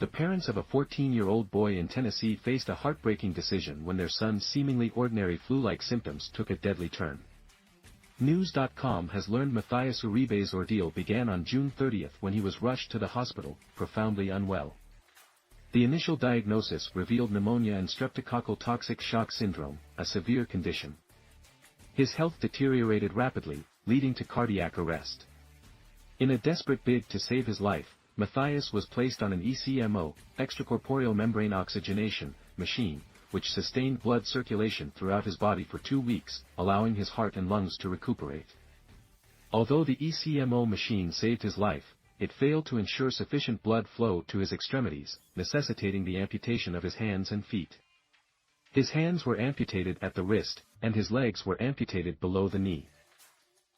The parents of a 14-year-old boy in Tennessee faced a heartbreaking decision when their son's seemingly ordinary flu-like symptoms took a deadly turn. News.com has learned Mathias Uribe's ordeal began on June 30 when he was rushed to the hospital, profoundly unwell. The initial diagnosis revealed pneumonia and streptococcal toxic shock syndrome, a severe condition. His health deteriorated rapidly, leading to cardiac arrest. In a desperate bid to save his life, Mathias was placed on an ECMO, extracorporeal membrane oxygenation, machine, which sustained blood circulation throughout his body for 2 weeks, allowing his heart and lungs to recuperate. Although the ECMO machine saved his life, it failed to ensure sufficient blood flow to his extremities, necessitating the amputation of his hands and feet. His hands were amputated at the wrist, and his legs were amputated below the knee.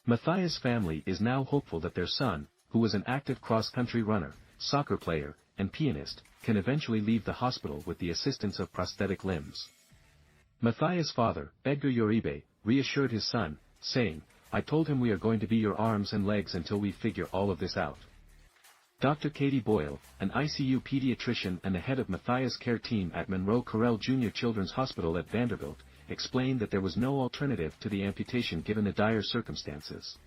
Mathias' family is now hopeful that their son, who was an active cross-country runner, soccer player, and pianist, can eventually leave the hospital with the assistance of prosthetic limbs. Mathias' father, Edgar Uribe, reassured his son, saying, "I told him we are going to be your arms and legs until we figure all of this out." Dr. Katie Boyle, an ICU pediatrician and the head of Mathias' care team at Monroe Carell Jr. Children's Hospital at Vanderbilt, explained that there was no alternative to the amputation given the dire circumstances.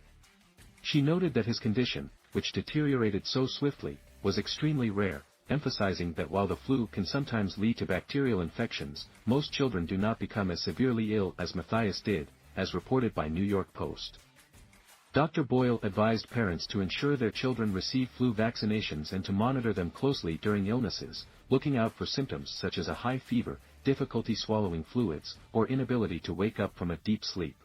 She noted that his condition, which deteriorated so swiftly, was extremely rare, emphasizing that while the flu can sometimes lead to bacterial infections, most children do not become as severely ill as Mathias did, as reported by New York Post. Dr. Boyle advised parents to ensure their children receive flu vaccinations and to monitor them closely during illnesses, looking out for symptoms such as a high fever, difficulty swallowing fluids, or inability to wake up from a deep sleep.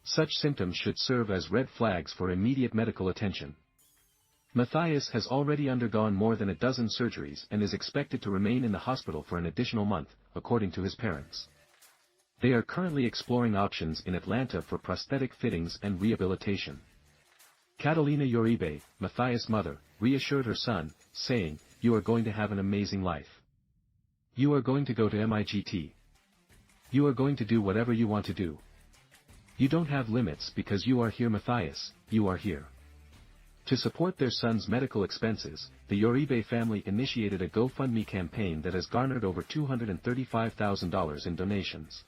Such symptoms should serve as red flags for immediate medical attention. Mathias has already undergone more than a dozen surgeries and is expected to remain in the hospital for an additional month, according to his parents. They are currently exploring options in Atlanta for prosthetic fittings and rehabilitation. Catalina Uribe, Mathias' mother, reassured her son, saying, "You are going to have an amazing life. You are going to go to MIGT. You are going to do whatever you want to do. You don't have limits because you are here, Mathias, you are here." To support their son's medical expenses, the Uribe family initiated a GoFundMe campaign that has garnered over $235,000 in donations.